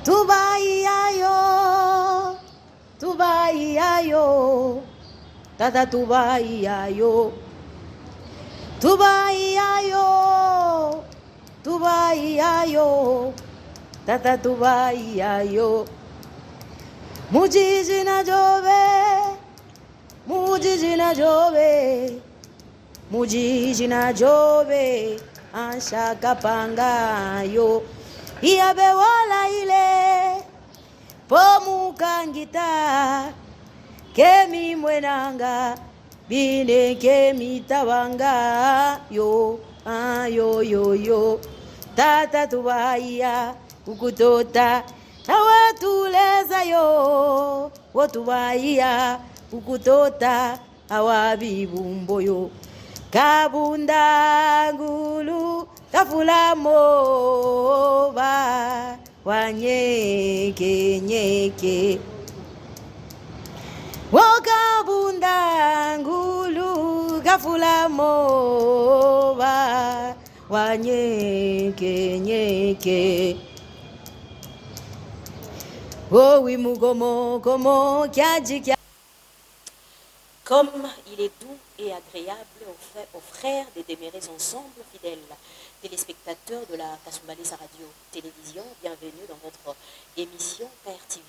Tubaiayo, Tubaiayo, Tata Tubaiayo, Tubaiayo, Tubaiayo, Tata Tubaiayo. Mujiji na jove, Mujiji na jove, Mujiji na jove, Anshaka pangayo. Iabe wala ile pomukangita kemi mwenanga bine kemi tawanga yo ayo yo tata tuwaiya ukutota awatuleza yo wotuwaiya ukutota awabibumbo yo kabunda ngulu kafulamo ba wanyeke nyeke wakabunda ngulu kafulamo ba wanyeke nyeke oh oui mugomo como kiaji. Comme il est doux et agréable aux frères de demeurer ensemble, fidèles téléspectateurs de la Kasumbalesa Radio-Télévision, bienvenue dans votre émission Père TV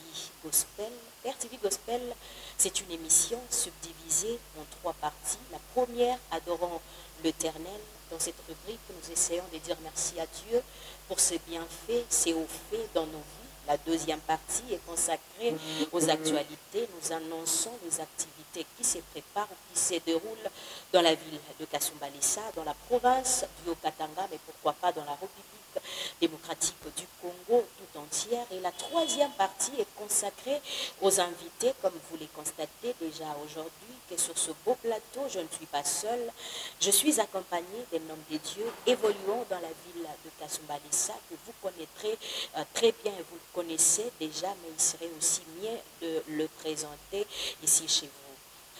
Gospel. Père TV Gospel, c'est une émission subdivisée en 3 parties. La première, adorant l'Éternel. Dans cette rubrique, nous essayons de dire merci à Dieu pour ses bienfaits, ses hauts faits dans nos vies. La deuxième partie est consacrée aux actualités. Nous annonçons les activités qui se préparent, qui se déroulent dans la ville de Kasumbalesa, dans la province du Haut-Katanga, mais pourquoi pas dans la République démocratique du Congo tout entière. Et la troisième partie est consacrée aux invités, comme vous les constatez déjà aujourd'hui, que sur ce beau plateau, je ne suis pas seule. Je suis accompagnée d'un homme de Dieu évoluant dans la ville de Kasumbalesa, que vous connaîtrez très bien, vous le connaissez déjà, mais il serait aussi mieux de le présenter ici chez vous.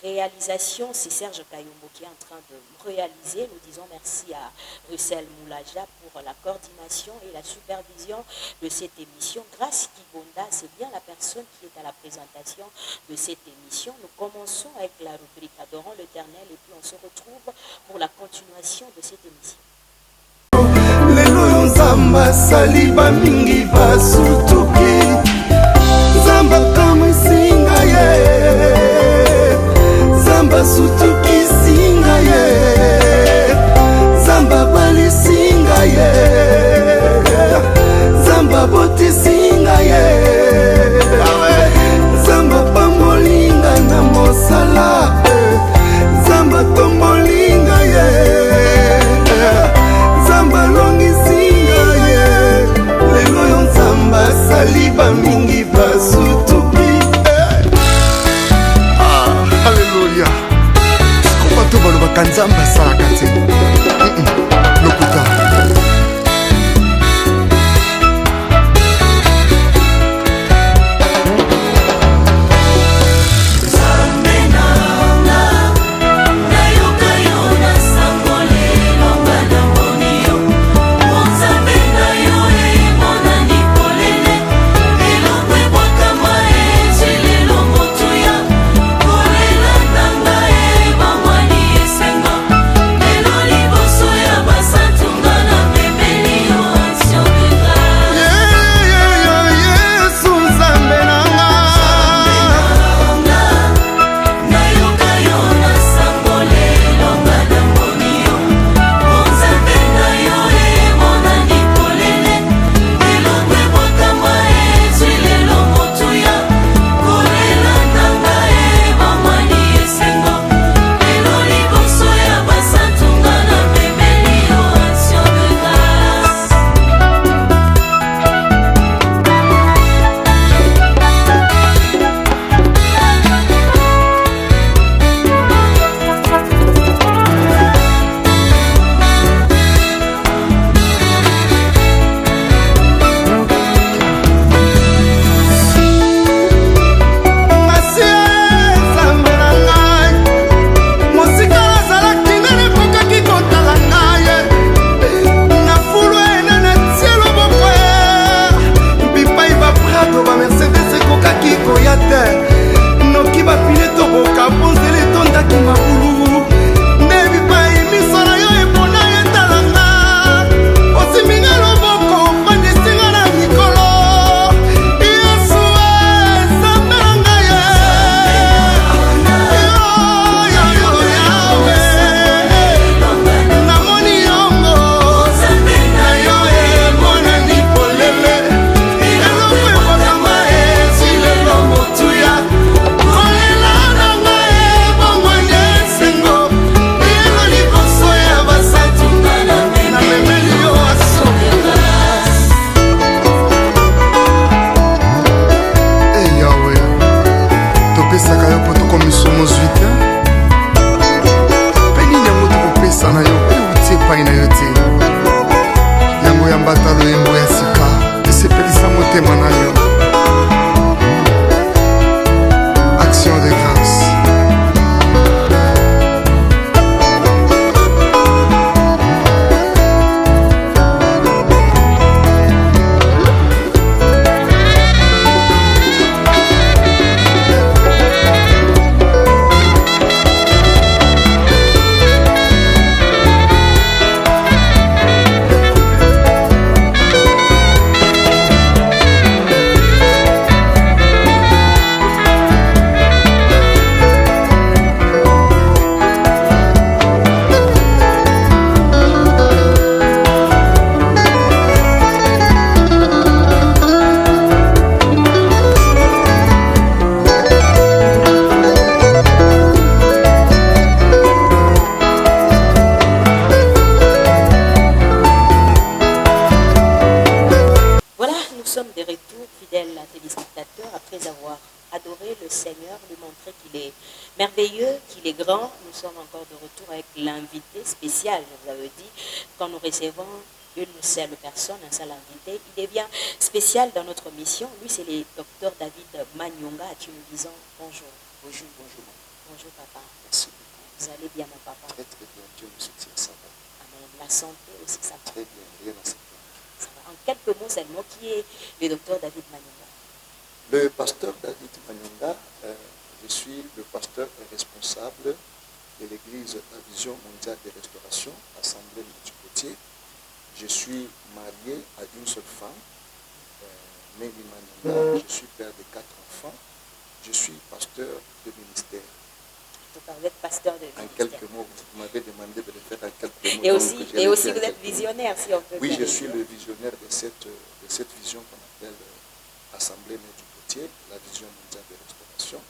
Réalisation, c'est Serge Kayombo qui est en train de réaliser. Nous disons merci à Russell Moulaja pour la coordination et la supervision de cette émission. Grâce Kibonda, c'est bien la personne qui est à la présentation de cette émission. Nous commençons avec la rubrique Adorant l'Éternel et puis on se retrouve pour la continuation de cette émission. Zamba saliba mingi basutuki Zamba kama singa ye Zamba sutuki singa ye Zamba bali singa ye Zamba boti singa ye Zamba pamolinga na mosala Zamba tomolinga ye Zamba longi saliba mingi basutuki Alléluia. Comment tu vas le bakanzamba salakati lokuta fidèles téléspectateurs, après avoir adoré le Seigneur, lui montrer qu'il est merveilleux, qu'il est grand, nous sommes encore de retour avec l'invité spécial, je vous avais dit, quand nous recevons une seule personne, un seul invité, il devient spécial dans notre mission. Lui, c'est le docteur David Manyonga, à qui nous disons bonjour. Bonjour, bonjour. Bonjour papa. Merci beaucoup. Vous allez bien mon papa? Très très bien, Dieu nous soutient, ça va. Amen. La santé aussi, ça va. Très bien, rien à se plaindre. Ça va. En quelques mots seulement, qui est le docteur David Manyonga? Le pasteur David Manyonga, je suis le pasteur et responsable de l'église La Vision mondiale de restauration, Assemblée du Potier. Je suis marié à une seule femme, Nelly Manyonga. Je suis père de 4 enfants. Je suis pasteur de ministère. Donc, vous êtes pasteur de En ministère. quelques mots, vous m'avez demandé de le faire en quelques mots. Et donc aussi, je l'ai vous fait en êtes quelques mots. visionnaire, si on peut Oui, dire. je suis le visionnaire de cette vision qu'on appelle Assemblée du Potier, la vision mondiale de restauration.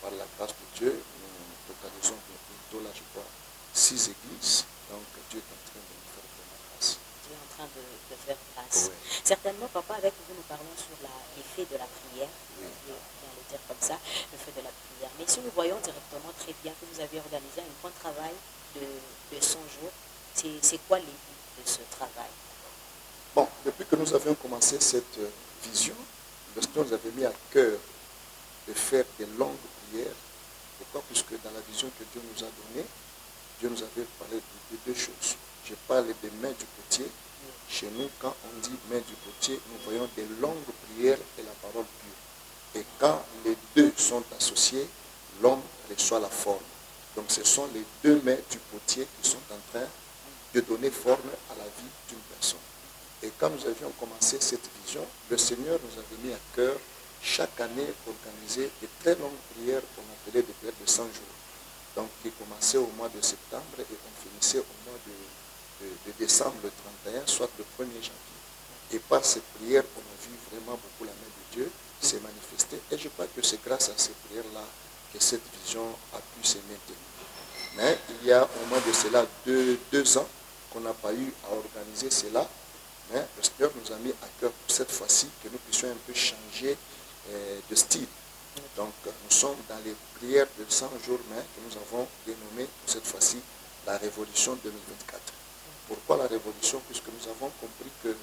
Par la grâce de Dieu, nous totalisons bientôt, là, je crois, 6 églises. Donc, Dieu est en train de nous faire vraiment grâce. Dieu est en train de faire grâce. Ouais. Certainement, papa, avec vous, nous parlons sur l'effet de la prière. Oui. Je viens le dire comme ça, l'effet de la prière. Mais si nous voyons directement très bien que vous avez organisé un grand travail de 100 jours, c'est quoi les buts de ce travail? Bon, depuis que nous avions commencé cette vision, le Seigneur nous avait mis à cœur de faire des longues prières. Pourquoi? Puisque dans la vision que Dieu nous a donnée, Dieu nous avait parlé de 2 choses. Je parle des mains du potier. Chez nous, quand on dit mains du potier, nous voyons des longues prières et la parole pure. Et quand les 2 sont associés, l'homme reçoit la forme. Donc ce sont les 2 mains du potier qui sont en train de donner forme à la vie d'une personne. Et quand nous avions commencé cette vision, le Seigneur nous avait mis à cœur chaque année organiser de très longues prières qu'on appelait des prières de 100 jours. Donc qui commençaient au mois de septembre et on finissait au mois de décembre le 31, soit le 1er janvier. Et par ces prières, on a vu vraiment beaucoup la main de Dieu s'est manifestée. Et je crois que c'est grâce à ces prières-là que cette vision a pu se maintenir. Mais il y a au moins de cela 2 ans qu'on n'a pas eu à organiser cela. Mais le Seigneur nous a mis à cœur pour cette fois-ci que nous puissions un peu changer de style. Donc nous sommes dans les prières de 100 jours, mais que nous avons dénommé pour cette fois-ci la Révolution 2024. Pourquoi la Révolution? Puisque nous avons compris que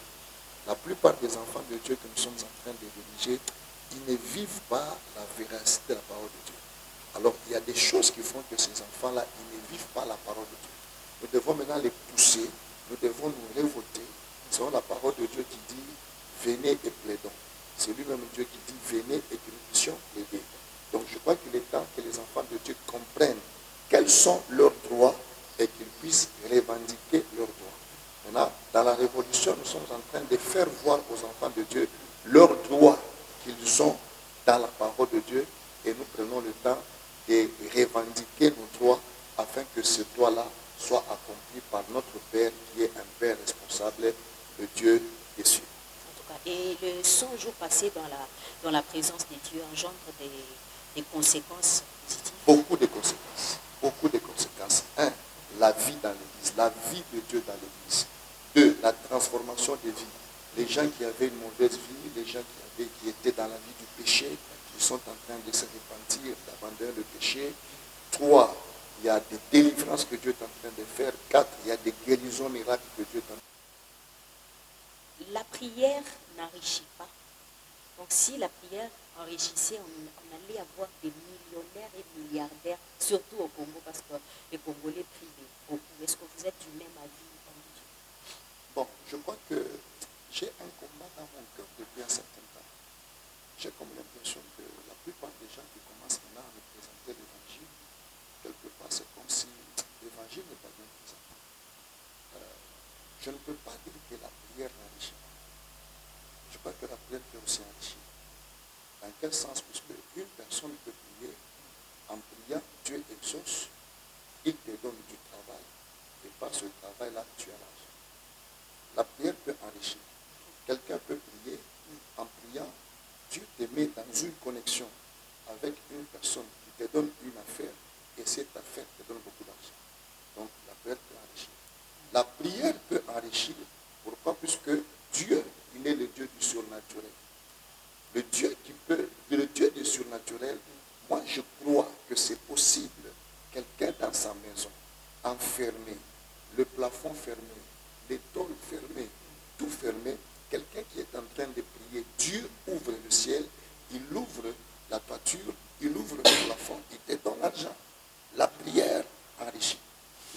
la plupart des enfants de Dieu que nous sommes en train de diriger, ils ne vivent pas la véracité de la parole de Dieu. Alors il y a des choses qui font que ces enfants-là, ils ne vivent pas la parole de Dieu. Nous devons maintenant les pousser, nous devons nous révolter. C'est la parole de Dieu qui dit « Venez et plaidons ». C'est lui-même Dieu qui dit « Venez et que nous puissions plaider ». Donc je crois qu'il est temps que les enfants de Dieu comprennent quels sont leurs droits et qu'ils puissent revendiquer leurs droits. Maintenant, dans la Révolution, nous sommes en train de faire voir aux enfants de Dieu leurs droits qu'ils ont dans la parole de Dieu et nous prenons le temps de revendiquer nos droits afin que ce droit-là soit accompli par notre Père qui est un Père responsable, le Dieu des cieux. En tout cas, et le 100 jours passés dans la présence de Dieu engendre des conséquences positives. Beaucoup de conséquences. Beaucoup de conséquences. 1, la vie dans l'Église, la vie de Dieu dans l'Église. 2, la transformation des vies. Les gens qui avaient une mauvaise vie, les gens qui étaient dans la vie du péché, ils sont en train de se repentir, d'abandonner le péché. 3, il y a des délivrances que Dieu est en train de faire. 4, il y a des guérisons miracles que Dieu est en train de faire. La prière n'enrichit pas. Donc si la prière enrichissait, on allait avoir des millionnaires et milliardaires, surtout au Congo, parce que les Congolais prient beaucoup. Est-ce que vous êtes du même avis? Bon, je crois que j'ai un combat dans mon cœur depuis un certain temps. J'ai comme l'impression que la plupart des gens qui commencent maintenant à me présenter l'évangile, quelque part, c'est comme si l'évangile n'est pas bien présenté. Je ne peux pas dire que la prière n'enrichit pas. Je crois que la prière peut aussi enrichir. Dans quel sens? Puisque une personne peut prier, en priant, Dieu exauce, il te donne du travail, et par ce travail-là, tu as l'argent. La prière peut enrichir. Quelqu'un peut prier, en priant, Dieu te met dans une connexion avec une personne qui te donne une affaire, et cette affaire te donne beaucoup d'argent. Donc la prière peut enrichir. La prière peut enrichir. Pourquoi? Puisque Dieu, il est le Dieu du surnaturel. le Dieu du surnaturel, moi je crois que c'est possible. Quelqu'un dans sa maison, enfermé, le plafond fermé, les tôles fermées, tout fermé, quelqu'un qui est en train de prier, Dieu ouvre le ciel, il ouvre la toiture, il ouvre le plafond, il te donne l'argent. La prière enrichit.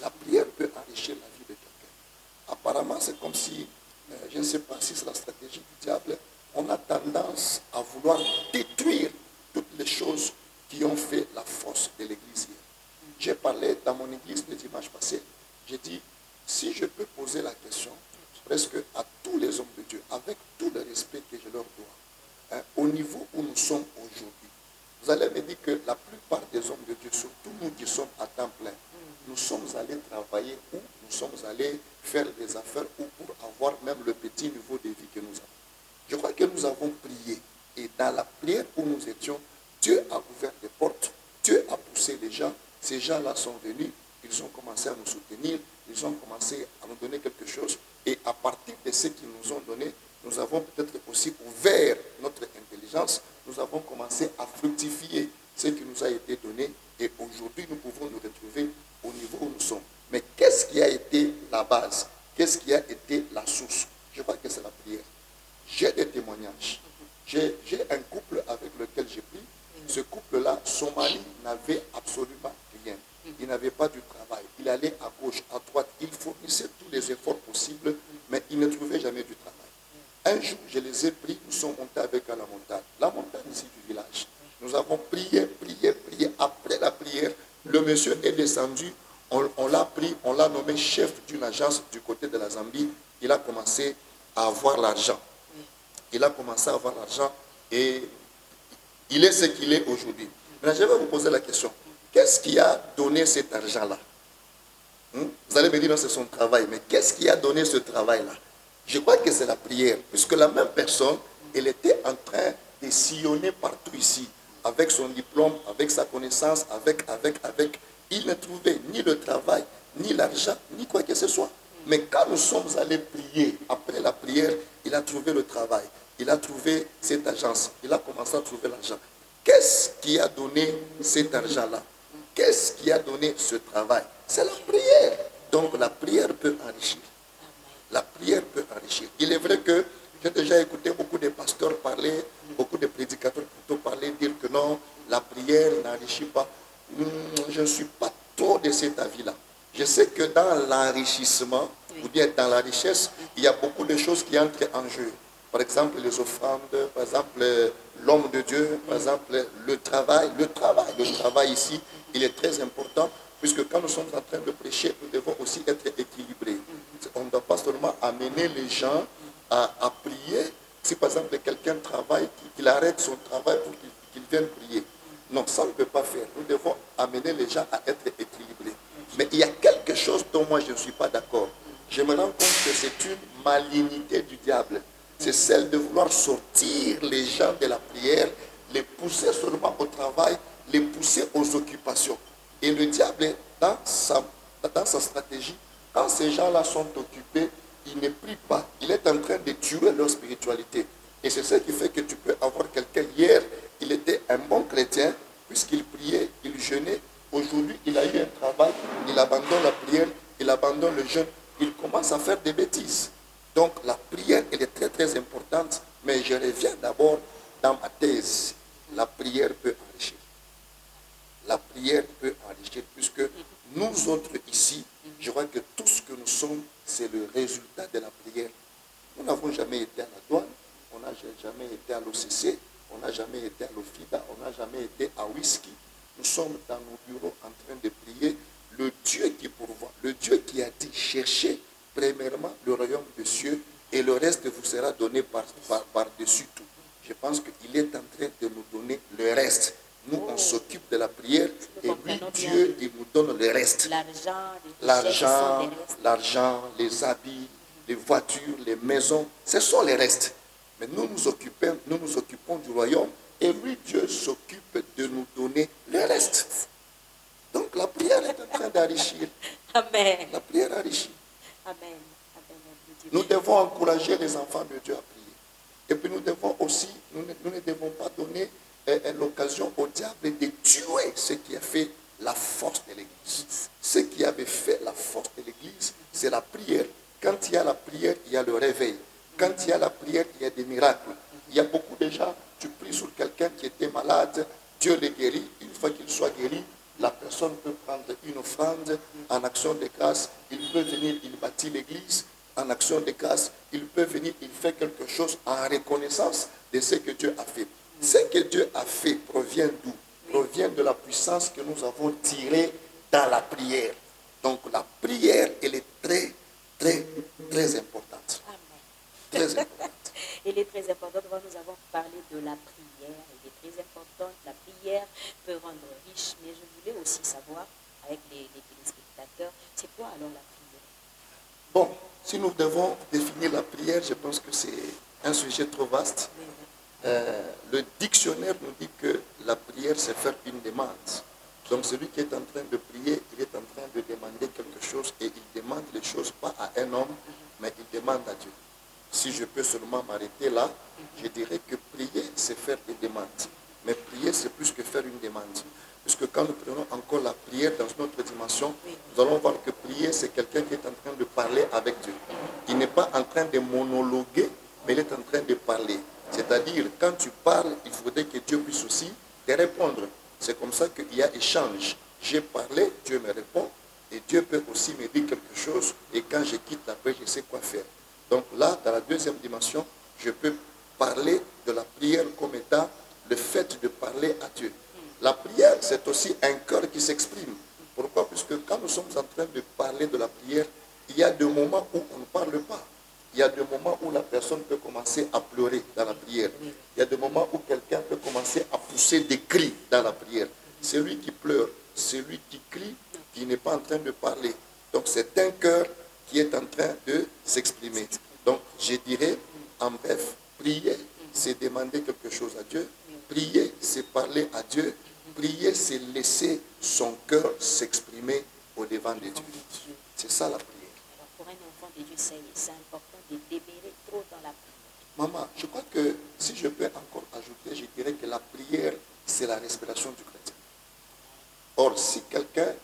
La prière peut enrichir la vie de quelqu'un. Apparemment, c'est comme si, je ne sais pas si c'est la stratégie du diable, on a tendance à vouloir détruire toutes les choses qui ont fait la force de l'Église hier. J'ai parlé dans mon église le dimanche passé, j'ai dit, si je peux poser la question presque à tous les hommes de Dieu, avec tout le respect que je leur dois, au niveau où nous sommes aujourd'hui, vous allez me dire que la plupart des hommes de Dieu, surtout nous qui sommes à temps plein, nous sommes allés travailler ou nous sommes allés faire des affaires ou pour avoir même le petit niveau de vie que nous avons. Je crois que nous avons prié et dans la prière où nous étions, Dieu a ouvert des portes, Dieu a poussé les gens, ces gens-là sont venus, ils ont commencé à nous soutenir, ils ont commencé à nous donner quelque chose et à partir de ce qu'ils nous ont donné, nous avons peut-être aussi ouvert notre intelligence, nous avons commencé à fructifier ce qui nous a été donné et aujourd'hui nous pouvons nous retrouver au niveau où nous sommes. Mais qu'est-ce qui a été la base? Qu'est-ce qui a été la source? Je crois que c'est la prière. J'ai des témoignages. J'ai un couple avec lequel j'ai pris. Ce couple-là, son mari n'avait absolument rien. Il n'avait pas du travail. Il allait à gauche, à droite. Il fournissait tous les efforts possibles, mais il ne trouvait jamais du travail. Un jour, je les ai pris. Nous sommes montés avec eux à la montagne. La montagne ici du village. Nous avons prié, prié, prié. Après la prière, le monsieur est descendu. On l'a pris, on l'a nommé chef d'une agence du côté de la Zambie. Il a commencé à avoir l'argent. Il a commencé à avoir l'argent et il est ce qu'il est aujourd'hui. Maintenant, je vais vous poser la question. Qu'est-ce qui a donné cet argent-là? Vous allez me dire, non, c'est son travail. Mais qu'est-ce qui a donné ce travail-là? Je crois que c'est la prière. Puisque la même personne, elle était en train de sillonner partout ici. Avec son diplôme, avec sa connaissance, avec. Il ne trouvait ni le travail, ni l'argent, ni quoi que ce soit. Mais quand nous sommes allés prier, après la prière, il a trouvé le travail. Il a trouvé cette agence. Il a commencé à trouver l'argent. Qu'est-ce qui a donné cet argent-là? Qu'est-ce qui a donné ce travail? C'est la prière. Donc la prière peut enrichir. La prière peut enrichir. Il est vrai que j'ai déjà écouté beaucoup de pasteurs parler, beaucoup de prédicateurs plutôt parler, dire que non, la prière n'enrichit pas. Je ne suis pas trop de cet avis-là. Je sais que dans l'enrichissement, ou bien dans la richesse, il y a beaucoup de choses qui entrent en jeu. Par exemple, les offrandes, par exemple, l'homme de Dieu, par exemple, le travail. Le travail ici, il est très important, puisque quand nous sommes en train de prêcher, nous devons aussi être équilibrés. On ne doit pas seulement amener les gens à prier. Si par exemple, quelqu'un travaille, qu'il arrête son travail pour qu'il vienne prier. Non, ça ne peut pas faire. Nous devons amener les gens à être équilibrés. Mais il y a quelque chose dont moi je ne suis pas d'accord. Je me rends compte que c'est une malignité du diable. C'est celle de vouloir sortir les gens de la prière, les pousser seulement au travail, les pousser aux occupations. Et le diable, dans sa stratégie, quand ces gens-là sont occupés, ils ne prient pas. Il est en train de tuer leur spiritualité. Et c'est ce qui fait que tu peux avoir quelqu'un hier, il était un bon chrétien, puisqu'il priait, il jeûnait. Aujourd'hui, il a eu un travail, il abandonne la prière, il abandonne le jeûne, il commence à faire des bêtises. Donc la prière, elle est très très importante, mais je reviens d'abord dans ma thèse. La prière peut enrichir. La prière peut enrichir, puisque nous autres ici, je crois que tout ce que nous sommes, c'est le résultat de la prière. Nous n'avons jamais été à la douane, on n'a jamais été à l'OCC, on n'a jamais été à l'OFIDA, on n'a jamais été à Whisky. Nous sommes dans nos bureaux en train de prier le Dieu qui pourvoit, le Dieu qui a dit cherchez premièrement le royaume des cieux et le reste vous sera donné par-dessus tout. Je pense qu'il est en train de nous donner le reste. Nous, on s'occupe de la prière et lui, Dieu, il nous donne le reste. L'argent, les habits, les voitures, les maisons, ce sont les restes. Mais nous nous occupons du royaume et lui, Dieu, s'occupe de nous donner le reste. Donc la prière est en train d'enrichir. Amen. La prière enrichit. Amen. Nous devons encourager les enfants de Dieu à prier. Et puis nous devons aussi nous ne devons pas donner l'occasion au diable de tuer ce qui a fait la force de l'Église. Ce qui avait fait la force de l'Église, c'est la prière. Quand il y a la prière, il y a le réveil. Quand il y a la prière, il y a des miracles. Il y a beaucoup de gens, tu pries sur quelqu'un qui était malade, Dieu le guérit. Une fois qu'il soit guéri, la personne peut prendre une offrande en action de grâce. Il peut venir, il bâtit l'église en action de grâce. Il peut venir, il fait quelque chose en reconnaissance de ce que Dieu a fait. Ce que Dieu a fait provient d'où? Provient de la puissance que nous avons tirée dans la prière. Donc la prière, elle est très, très, très importante. Amen. Très importante. Elle est très importante. Nous avons parlé de la prière. Elle est très importante. La prière peut rendre riche. Mais je voulais aussi savoir, avec les téléspectateurs, c'est quoi alors la prière? Bon, si nous devons définir la prière, je pense que c'est un sujet trop vaste. Le dictionnaire nous dit que la prière, c'est faire une demande. Donc celui qui est en train de prier, il est en train de demander quelque chose et il demande les choses pas à un homme, mais il demande à Dieu. Si je peux seulement m'arrêter là, je dirais que prier, c'est faire des demandes. Mais prier, c'est plus que faire une demande. Puisque quand nous prenons encore la prière dans une autre dimension, nous allons voir que prier, c'est quelqu'un qui est en train de parler avec Dieu. Il n'est pas en train de monologuer, mais il est en train de parler. C'est-à-dire, quand tu parles, il faudrait que Dieu puisse aussi te répondre. C'est comme ça qu'il y a échange. J'ai parlé, Dieu me répond, et Dieu peut aussi me dire quelque chose, et quand je quitte la paix, je sais quoi faire. Donc là, dans la deuxième dimension, je peux parler de la prière comme étant le fait de parler à Dieu. La prière, c'est aussi un cœur qui s'exprime. Pourquoi? Puisque quand nous sommes en train de parler de la prière, il y a des moments où on ne parle pas. Il y a des moments où la personne peut commencer à pleurer dans la prière. Il y a des moments où quelqu'un peut commencer à pousser des cris dans la prière. Celui qui pleure, celui qui crie, qui n'est pas en train de parler. Donc c'est un cœur qui est en train de s'exprimer. Donc je dirais, en bref, prier, c'est demander quelque chose à Dieu. Prier, c'est parler à Dieu. Prier, c'est laisser son cœur s'exprimer au devant de Dieu. C'est ça la prière. Alors pour un enfant de Dieu, c'est important de demeurer trop dans la prière. Maman, je crois que si je peux encore ajouter, je dirais que la prière, c'est la respiration du chrétien. Or, si quelqu'un,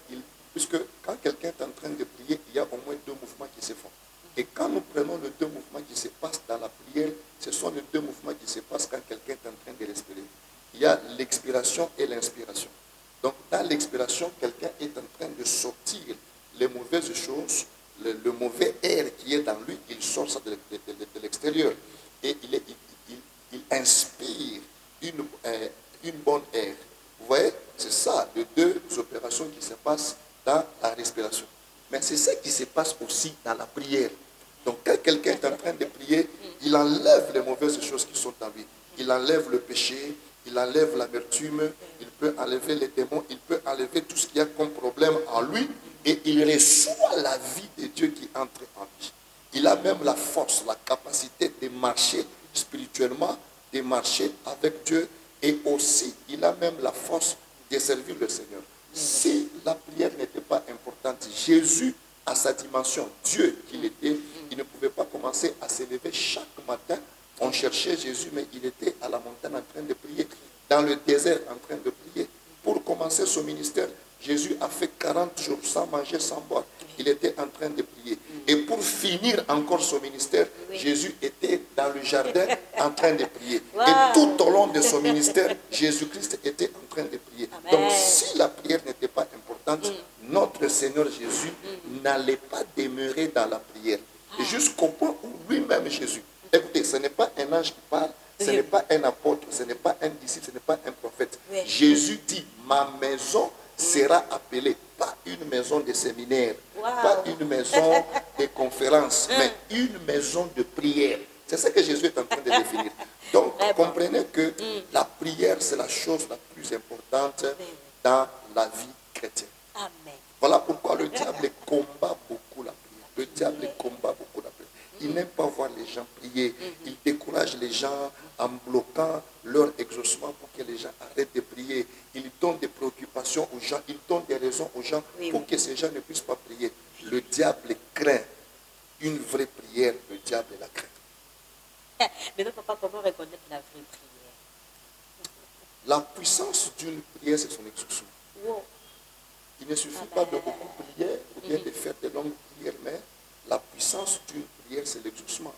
puisque quand quelqu'un est en train de prier, il y a au moins deux mouvements qui se font. Et quand nous prenons les deux mouvements qui se passent dans la prière, ce sont les deux mouvements qui se passent quand quelqu'un est en train de respirer. Il y a l'expiration et l'inspiration. Donc, dans l'expiration, quelqu'un est en train de sortir les mauvaises choses, le mauvais air qui est dans lui, il sort ça de l'extérieur. Et il inspire une bonne air. Vous voyez, c'est ça, les deux opérations qui se passent dans la respiration. Mais c'est ça qui se passe aussi dans la prière. Donc quand quelqu'un est en train de prier, il enlève les mauvaises choses qui sont en lui. Il enlève le péché, il enlève l'amertume, il peut enlever les démons, il peut enlever tout ce qu'il y a comme problème en lui et il reçoit la vie de Dieu qui entre en lui. Il a même la force, la capacité de marcher spirituellement, de marcher avec Dieu et aussi il a même la force de servir le Seigneur. Si la prière n'était pas importante, Jésus, à sa dimension, Dieu qu'il était, il ne pouvait pas commencer à se lever chaque matin. On cherchait Jésus, mais il était à la montagne en train de prier, dans le désert en train de prier. Pour commencer son ministère, Jésus a fait 40 jours sans manger, sans boire. Il était en train de prier. Et pour finir encore son ministère, Jésus était dans le jardin en train de prier. Et tout au long de son ministère, Jésus-Christ était en train de prier. Amen. Donc si la prière n'était pas importante, notre Seigneur Jésus n'allait pas demeurer dans la prière. Et jusqu'au point où lui-même Jésus, écoutez, ce n'est pas un ange qui parle, ce n'est pas un apôtre, ce n'est pas un disciple, ce n'est pas un prophète. Oui. Jésus dit, ma maison sera appelée, pas une maison de séminaire, pas une maison de conférence, mais une maison de prière. C'est ça que Jésus est en train de définir. Donc, comprenez que la prière, c'est la chose la plus importante dans la vie chrétienne. Amen. Voilà pourquoi le diable combat beaucoup la prière. Le diable combat beaucoup la prière. Il n'aime pas voir les gens prier. Il décourage les gens en bloquant leur exaucement pour que les gens arrêtent de prier. Il donne des préoccupations aux gens. Il donne des raisons aux gens pour que ces gens ne puissent pas prier. Le diable craint une vraie prière. Le diable la craint. Mais non, papa, comment reconnaître la vraie prière? La puissance d'une prière, c'est son exaucement. Wow. Il ne suffit pas de beaucoup prier ou bien de faire de longues prières, mais la puissance d'une prière, c'est l'exaucement.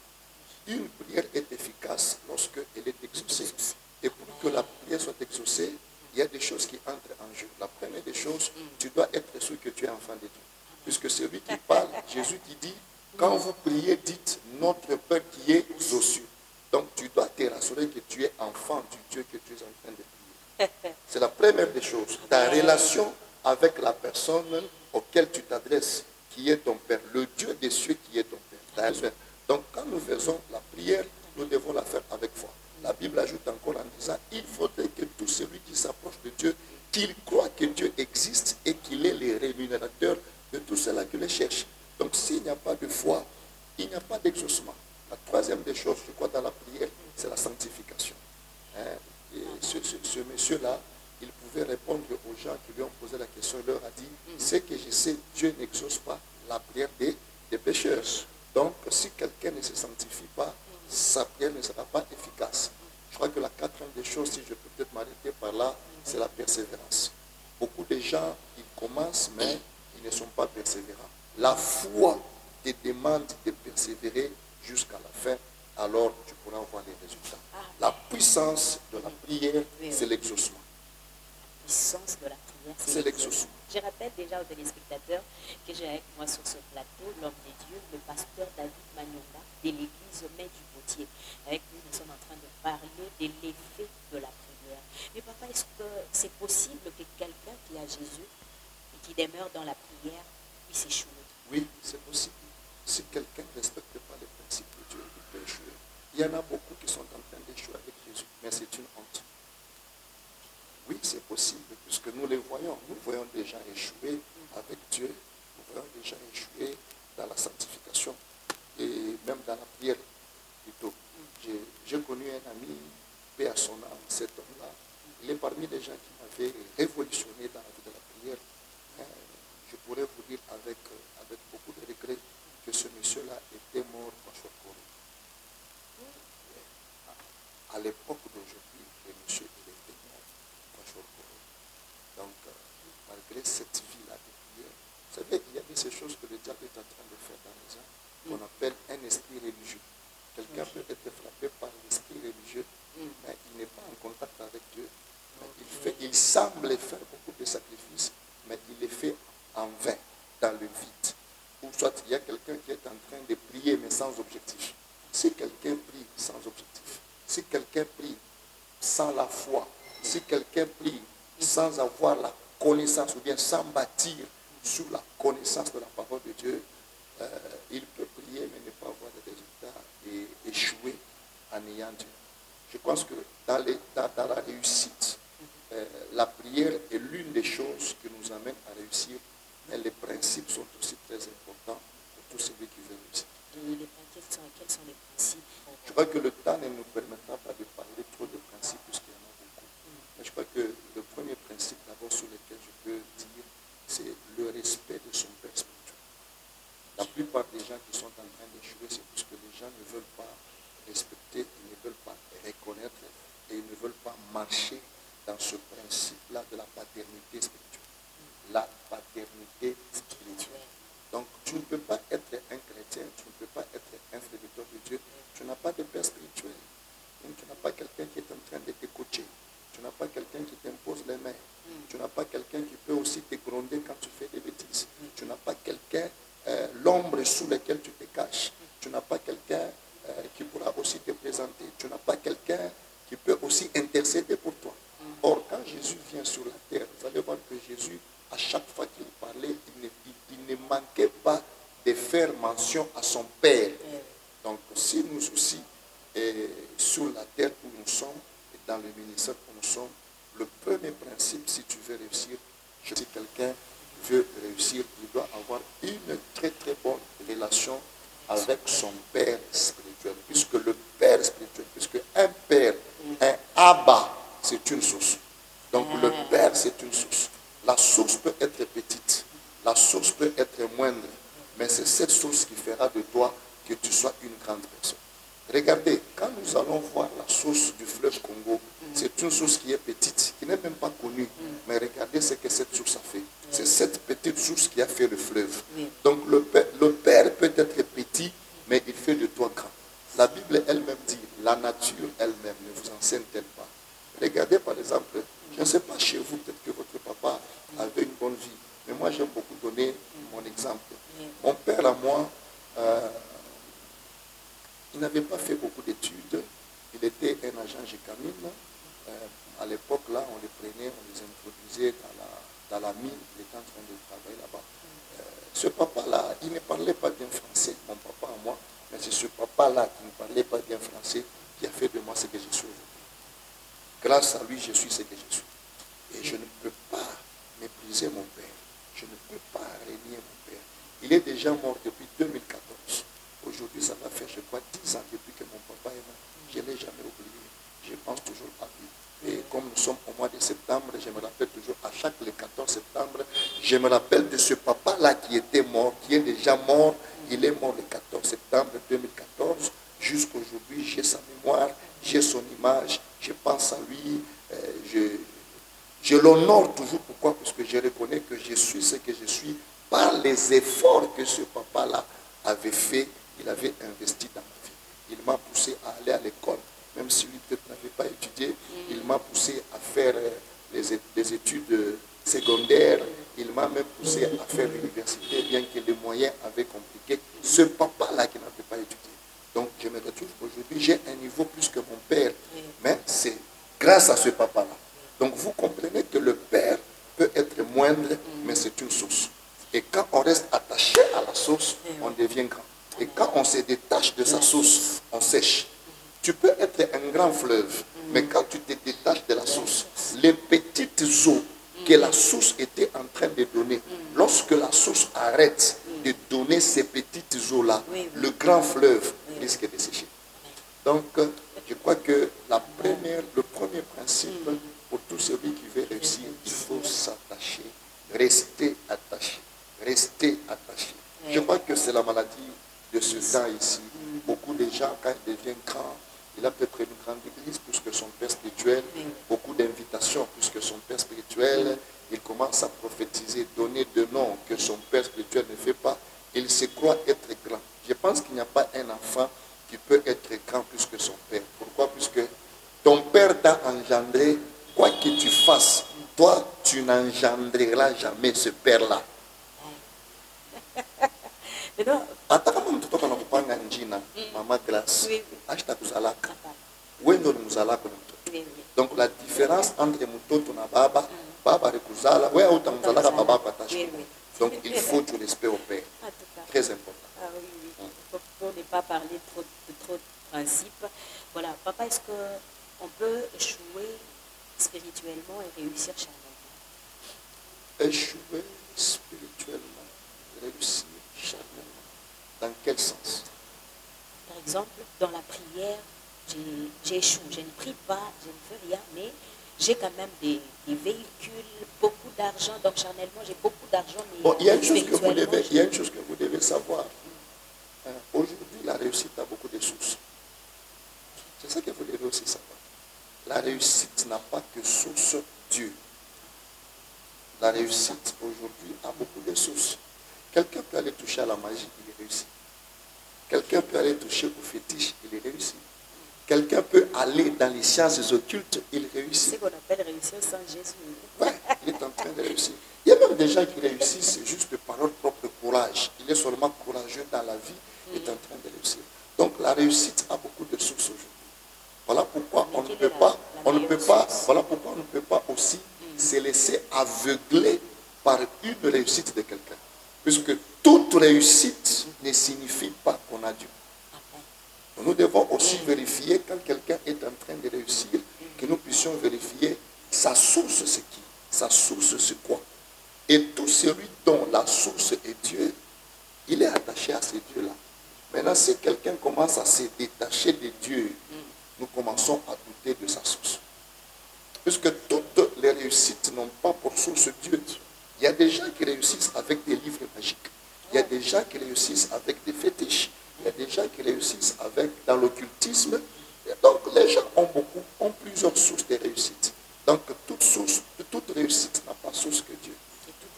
Une prière est efficace lorsqu'elle est exaucée. Et pour que la prière soit exaucée, il y a des choses qui entrent en jeu. La première des choses, tu dois être sûr que tu es enfant de Dieu. Puisque c'est lui qui parle, Jésus qui dit, quand vous priez, dites notre Père qui est aux cieux. Donc tu dois te rassurer que tu es enfant du Dieu que tu es en train de prier. C'est la première des choses. Ta relation avec la personne auquel tu t'adresses, qui est ton Père, le Dieu des cieux qui est ton Père. Donc quand nous faisons la prière, nous devons la faire avec foi. La Bible ajoute encore en disant, il faudrait que tout celui qui s'approche de Dieu, qu'il croit que Dieu existe et qu'il est le rémunérateur de tous ceux-là qui le cherchent. Donc s'il n'y a pas de foi, il n'y a pas d'exaucement. La troisième des choses, je crois, dans la prière, c'est la sanctification. Et ce monsieur-là, il pouvait répondre aux gens qui lui ont posé la question, il leur a dit, c'est que je sais, Dieu n'exauce pas la prière des pécheurs. Donc, si quelqu'un ne se sanctifie pas, sa prière ne sera pas efficace. Je crois que la quatrième des choses, si je peux peut-être m'arrêter par là, c'est la persévérance. Beaucoup de gens, ils commencent, mais ils ne sont pas persévérants. La foi te demande de persévérer jusqu'à la fin, alors tu pourras voir les résultats. La puissance de la prière, c'est l'exaucement. La puissance de la prière, C'est l'exaucement. Je rappelle déjà aux téléspectateurs que j'ai avec moi sur ce plateau l'homme de Dieu, le pasteur David Manyonga de l'église Mai du Potier. Avec lui, nous sommes en train de parler de l'effet de la prière. Mais papa, est-ce que c'est possible que quelqu'un qui a Jésus et qui demeure dans la prière puisse échouer? Oui, c'est possible. Si quelqu'un ne respecte pas les principes de Dieu, il peut échouer. Il y en a beaucoup qui sont en train d'échouer avec Jésus, mais c'est une honte. Oui, c'est possible, puisque nous les voyons. Nous voyons des gens échouer avec Dieu. Nous voyons des gens échouer dans la sanctification et même dans la prière plutôt. J'ai connu un ami, paix à son âme, cet homme-là. Il est parmi les gens qui m'avaient révolutionné dans la vie de la prière. Je pourrais vous dire avec beaucoup de regret que ce monsieur-là était mort par Chokoro. À l'époque d'aujourd'hui, le monsieur il était mort par Chokoro. Donc, malgré cette vie-là de prière, vous savez, il y a ces choses que le diable est en train de faire dans les gens, qu'on appelle un esprit religieux. Quelqu'un peut être frappé par l'esprit religieux, mais il n'est pas en contact avec Dieu. Mais il semble faire beaucoup de sacrifices, mais il les fait en vain, dans le vide. Ou soit il y a quelqu'un qui est en train de prier, mais sans objectif. Si quelqu'un prie sans objectif, si quelqu'un prie sans la foi, si quelqu'un prie sans avoir la connaissance, ou bien sans bâtir sur la connaissance de la parole de Dieu, il peut prier, mais ne pas avoir de résultats et échouer en ayant Dieu. Je pense que dans la réussite, la prière est l'une des choses qui nous amène à réussir, mais les principes sont aussi très importants pour tout celui qui veut réussir. Quels sont les principes? Je crois que le temps ne nous permettra pas de parler trop de principes puisqu'il y en a beaucoup. Mais je crois que le premier principe d'abord sur lequel je peux dire, c'est le respect de son père spirituel. La plupart des gens qui sont en train d'échouer, c'est parce que les gens ne veulent pas respecter, ils ne veulent pas reconnaître et ils ne veulent pas marcher dans ce principe-là de la paternité spirituelle. La paternité spirituelle. Donc, tu ne peux pas être un chrétien, tu ne peux pas être un serviteur de Dieu, tu n'as pas de père spirituel. Donc, tu n'as pas quelqu'un qui est en train de te coacher, tu n'as pas quelqu'un qui t'impose les mains, tu n'as pas quelqu'un qui peut aussi te gronder quand tu fais des bêtises, tu n'as pas quelqu'un, l'ombre sous laquelle tu te caches, tu n'as pas quelqu'un qui pourra aussi te présenter, tu n'as pas quelqu'un qui peut aussi intercéder pour toi. Or, quand Jésus vient sur la terre, vous allez voir que Jésus, à chaque fois qu'il parlait, il ne manquait pas de faire mention à son Père. Donc, si nous aussi, sur la terre où nous sommes, et dans le ministère où nous sommes, le premier principe, si tu veux réussir, si quelqu'un veut réussir, il doit avoir une très très bonne relation avec son Père spirituel. Puisque le Père spirituel, puisque un Père, un Abba, c'est une source. Donc le Père, c'est une source. La source peut être petite, la source peut être moindre, mais c'est cette source qui fera de toi que tu sois une grande personne. Regardez, quand nous allons voir la source du fleuve Congo, c'est une source qui est petite, qui n'est même pas connue. Mais regardez ce que cette source a fait. C'est cette petite source qui a fait le fleuve. Donc le Père peut être petit, mais il fait de toi grand. La Bible elle-même dit, la nature elle-même ne vous enseigne-t-elle pas? Regardez par exemple, je ne sais pas chez vous, peut-être que votre papa avait une bonne vie. Mais moi j'aime beaucoup donner mon exemple. Mon père à moi, il n'avait pas fait beaucoup d'études. Il était un agent Gécamine. À l'époque, là, on les prenait, on les introduisait dans la mine. Il était en train de travailler là-bas. Ce papa-là, il ne parlait pas bien français, mon papa à moi. Mais c'est ce papa-là qui ne parlait pas bien français qui a fait de moi ce que je suis aujourd'hui. Grâce à lui, je suis ce que je suis. Et je ne peux pas mépriser mon père. Je ne peux pas renier mon père. Il est déjà mort depuis 2014. Aujourd'hui, ça va faire, je crois, 10 ans depuis que mon papa est mort. Je ne l'ai jamais oublié. Je pense toujours à lui. Et comme nous sommes au mois de septembre, je me rappelle toujours, à chaque le 14 septembre, je me rappelle de ce papa-là qui était mort, qui est déjà mort. Il est mort le 14 septembre 2014. Jusqu'aujourd'hui, j'ai sa mémoire, j'ai son image, je pense à lui. Je l'honore toujours. Pourquoi? Parce que je reconnais que je suis ce que je suis par les efforts que ce papa-là avait fait. Il avait investi dans ma vie. Il m'a poussé à aller à l'école, même si lui peut-être n'avait pas étudié. Il m'a poussé à faire des études secondaires. Il m'a même poussé à faire l'université, bien que les moyens avaient compliqué. Ce papa-là qui n'avait pas étudié. Donc je me retrouve aujourd'hui, j'ai un niveau plus que mon père. Mais c'est grâce à ce papa-là. Donc vous comprenez que le père peut être moindre, mais c'est une source. Et quand on reste attaché à la source, on devient grand. Et quand on se détache de sa source, on sèche. Tu peux être un grand fleuve, mais quand tu te détaches de la source, les petites eaux que la source était en train de donner, lorsque la source arrête de donner ces petites eaux-là, le grand fleuve risque de sécher. Donc, je crois que le premier principe pour tout celui qui veut réussir, il faut s'attacher, rester attaché, rester attaché. Je crois que c'est la maladie de ce temps ici. Beaucoup de gens, quand ils deviennent grands, il a peut-être une grande église puisque son père spirituel, beaucoup d'invitations puisque son père spirituel, il commence à prophétiser, donner de noms que son père spirituel ne fait pas. Il se croit être grand. Je pense qu'il n'y a pas un enfant qui peut être grand plus que son père. Pourquoi? Puisque ton père t'a engendré, quoi que tu fasses, toi, tu n'engendreras jamais ce père-là. Hata kama mtoto kana kupanga njina mama Grace ashita kuzalaka wendo ni muzalaka mtoto. Donc la différence entre mtoto na baba, baba alikuzala wewe utamzalaka baba patashi. Donc il faut du respect au père. Très important. Ah oui, oui. Pour ne pas parler de trop de principes. Voilà, papa, est-ce qu'on peut échouer spirituellement et réussir charnellement? Échouer spirituellement, réussir charnellement. Dans quel sens? Par exemple, dans la prière, j'échoue. Je ne prie pas, je ne fais rien, mais j'ai quand même des véhicules, beaucoup d'argent. Donc charnellement, j'ai beaucoup d'argent. Bon, il y a une chose que vous devez savoir. Aujourd'hui, la réussite a beaucoup de sources. C'est ça que vous devez aussi savoir. La réussite n'a pas que source Dieu. La réussite aujourd'hui a beaucoup de sources. Quelqu'un peut aller toucher à la magie, il est réussi. Quelqu'un peut aller toucher au fétiche, il est réussi. Quelqu'un peut aller dans les sciences occultes, il réussit. C'est ce qu'on appelle réussir sans Jésus. Ouais, il est en train de réussir. Il y a même des gens qui réussissent juste par leur propre courage. Il est seulement courageux dans la vie, il est en train de réussir. Donc la réussite a beaucoup de sources aujourd'hui. Voilà pourquoi on ne peut pas, voilà pourquoi on ne peut pas aussi se laisser aveugler par une réussite de quelqu'un. Puisque toute réussite ne signifie pas qu'on a Dieu. Nous devons aussi vérifier quand quelqu'un est en train de réussir, que nous puissions vérifier sa source c'est qui, sa source c'est quoi. Et tout celui dont la source est Dieu, il est attaché à ces dieux-là. Maintenant, si quelqu'un commence à se détacher de Dieu, nous commençons à douter de sa source. Puisque toutes les réussites n'ont pas pour source Dieu. Il y a des gens qui réussissent avec des livres magiques. Il y a des gens qui réussissent avec des fétiches. Il y a des gens qui réussissent dans l'occultisme. Et donc, les gens ont plusieurs sources de réussite. Donc, toute réussite n'a pas source que Dieu.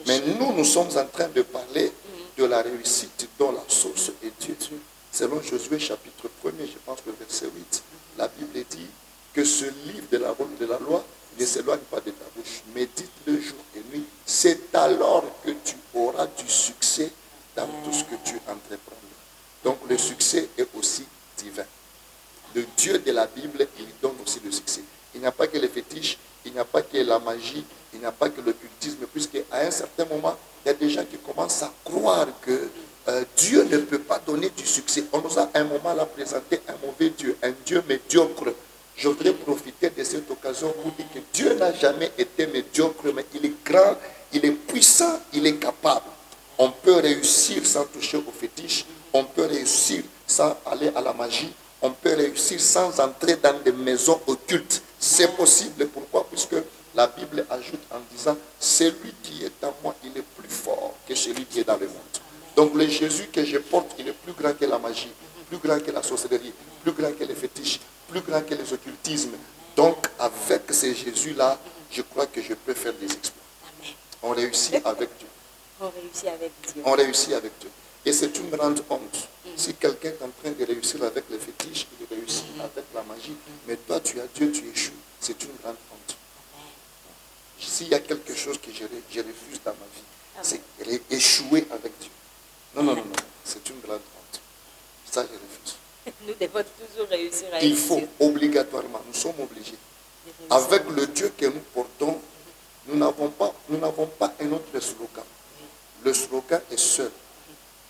Mais nous sommes en train de parler de la réussite dont la source est Dieu. Selon Josué chapitre 1er, je pense le verset 8, la Bible dit que ce livre de la loi ne s'éloigne pas de ta bouche. Médite-le jour et nuit. C'est alors que tu auras du succès dans tout ce que tu entreprendras. Donc le succès est aussi divin. Le Dieu de la Bible, il donne aussi le succès. Il n'y a pas que les fétiches, il n'y a pas que la magie, il n'y a pas que l'occultisme, puisqu'à un certain moment, il y a des gens qui commencent à croire que Dieu ne peut pas donner du succès. On nous a à un moment là présenté un mauvais Dieu, un Dieu médiocre. Je voudrais profiter de cette occasion pour dire que Dieu n'a jamais été médiocre, mais il est grand, il est puissant, il est capable. On peut réussir sans toucher aux fétiches, on peut réussir sans aller à la magie, on peut réussir sans entrer dans des maisons occultes. C'est possible. Pourquoi? Puisque la Bible ajoute en disant, celui qui est en moi, il est plus fort que celui qui est dans le monde. Donc le Jésus que je porte, il est plus grand que la magie, plus grand que la sorcellerie, plus grand que les fétiches, plus grand que les occultismes. Donc avec ce Jésus-là, je crois que je peux faire des exploits. On réussit avec Dieu. On réussit avec Dieu. On réussit avec Dieu. Et c'est une grande honte. Si quelqu'un est en train de réussir avec les fétiches, il réussit avec la magie, mais toi tu as Dieu, tu échoues. C'est une grande honte. S'il y a quelque chose que je refuse dans ma vie, c'est échouer avec Dieu. Non. C'est une grande honte. Ça, je refuse. Nous devons toujours réussir avec Il faut Dieu. obligatoirement, nous sommes obligés. Avec le Dieu que nous portons, nous n'avons pas un autre slogan. Le slogan est seul.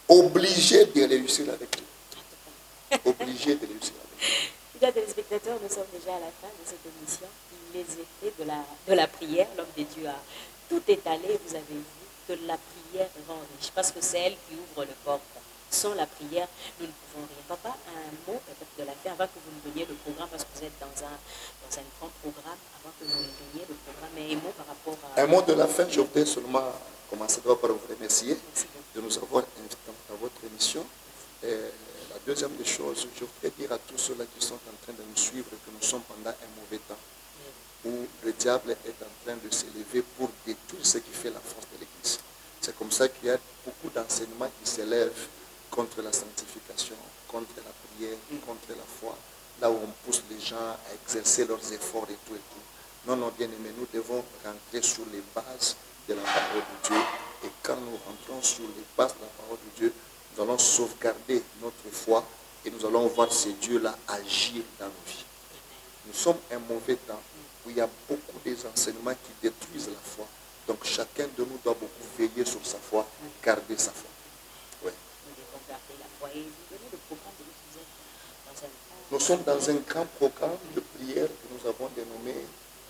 Obligé de réussir avec Dieu. Obligé de réussir avec Dieu. Fidèles téléspectateurs, nous sommes déjà à la fin de cette émission. Les effets de la prière, l'homme de Dieu a tout étalé, vous avez vu que la prière rend riche, parce que c'est elle qui ouvre le porte. Sans la prière, nous ne pouvons rien. Papa, un mot peut-être de la fin, avant que vous nous donniez le programme, parce que vous êtes dans un grand programme, avant que vous nous donniez le programme, mais un mot par rapport à... Un mot de la fin, je voudrais seulement commencer par vous remercier de nous avoir invités à votre émission. Et la deuxième des choses, je voudrais dire à tous ceux-là qui sont en train de nous suivre que nous sommes pendant un mauvais temps, où le diable est en train de s'élever pour détruire ce qui fait la force de l'Église. C'est comme ça qu'il y a beaucoup d'enseignements qui s'élèvent contre la sanctification, contre la prière, contre la foi, là où on pousse les gens à exercer leurs efforts et tout et tout. Non, bien-aimés, nous devons rentrer sur les bases de la parole de Dieu. Et quand nous rentrons sur les bases de la parole de Dieu, nous allons sauvegarder notre foi et nous allons voir ce Dieu-là agir dans nos vies. Nous sommes un mauvais temps où il y a beaucoup des enseignements qui détruisent la foi. Donc chacun de nous doit beaucoup veiller sur sa foi, garder sa foi. Ouais. Nous sommes dans un grand programme de prière que nous avons dénommé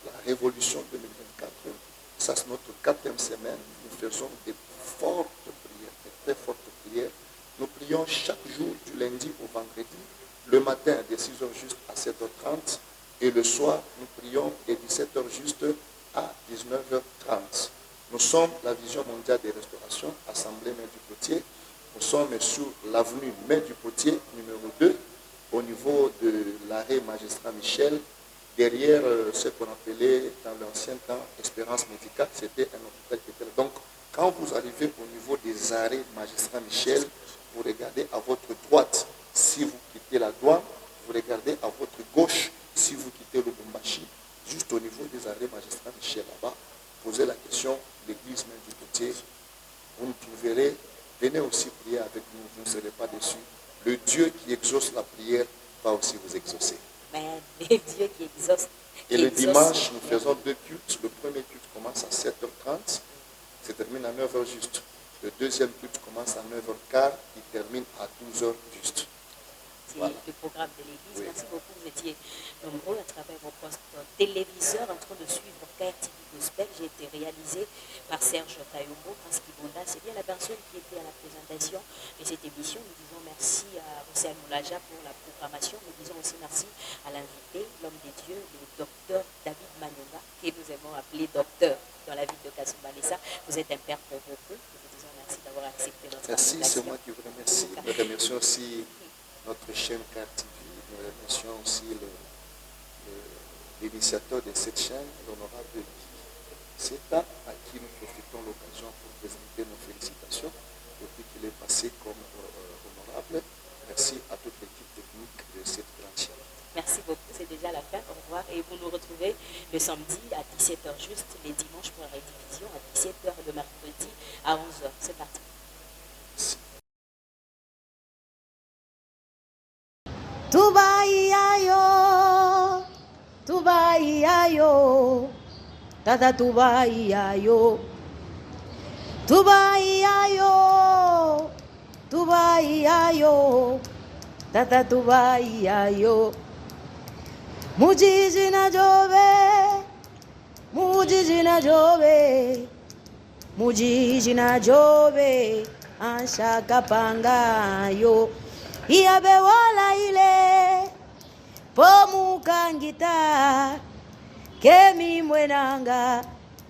la Révolution 2024. Ça, c'est notre 4e semaine. Nous faisons des fortes prières, des très fortes prières. Nous prions chaque jour du lundi au vendredi, le matin de 6h juste à 7h30 et le soir, nous prions de 17h juste à 19h30. Nous sommes la Vision mondiale des restaurations, Assemblée Mère du Potier. Nous sommes sur l'avenue Mère du Potier, numéro 2, au niveau de l'arrêt Magistrat Michel, derrière ce qu'on appelait dans l'ancien temps Espérance Médicale, c'était un hôpital qui était là. Donc, quand vous arrivez au niveau des arrêts Magistrat Michel, vous regardez à votre droite si vous quittez la douane, vous regardez à votre gauche si vous quittez le Lubumbashi, juste au niveau des arrêts Magistrat Michel là-bas, posez la question, l'église Mère du Potier, vous nous trouverez, venez aussi prier avec nous, vous ne serez pas déçus. Le Dieu qui exauce la prière va aussi vous exaucer. Amen. Et Dieu qui exauce. Et le dimanche, nous faisons 2 cultes. Le premier culte commence à 7h30, se termine à 9h juste. Le deuxième culte commence à 9h15, il termine à 12h juste. Voilà. Le programme de l'Église. Oui. Merci beaucoup. Vous étiez nombreux à travers vos postes téléviseurs en train de suivre Père TV Gospel. J'ai été réalisé par Serge Tayombo, Prince Kibonda. C'est bien la personne qui était à la présentation de cette émission. Nous disons merci à Hussein Moulaja pour la programmation. Nous disons aussi merci à l'invité, l'homme des dieux, le docteur David Manyonga, que nous aimons appeler docteur dans la ville de Kasumbalesa. Vous êtes un père pour beaucoup. Nous vous disons merci d'avoir accepté notre invitation. Merci, c'est moi qui vous remercie. Je remercie aussi chaîne Car TV. Nous remercions aussi l'initiateur de cette chaîne, l'honorable Seta, à qui nous profitons l'occasion pour présenter nos félicitations depuis qu'il est passé comme honorable. Merci à toute l'équipe technique de cette grande chaîne. Merci beaucoup, c'est déjà la fin. Au revoir. Et vous nous retrouvez le samedi à 17h juste, les dimanches pour la rediffusion, à 17h le mercredi à 11h. C'est parti. Merci. Tubaiayo, Tubaiayo, Tata Tubaiayo, Tubaiayo, Tubaiayo, Tata Tubaiayo. Mujiji na Jove, Mujiji na Jove, Mujiji na Jove, Anshaka Pangayo. Iabe wala ile pomukangita kemi mwenanga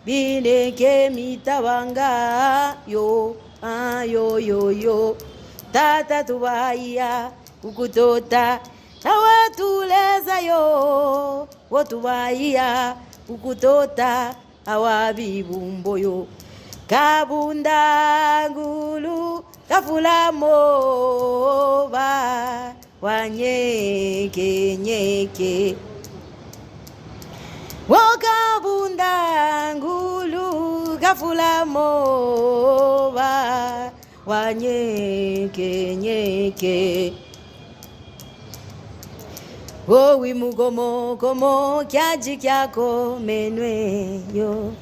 bine kemi tabanga yo ayo yo yo tata tubaya kukutota tawe tuleza yo wotubaya kukutota awabibumbo yo kabunda ngulu kafula moba wanyeke nyeke wakabunda ngulu kafula moba wanyeke nyeke owi mugomo komo kyaji kyako menwe yo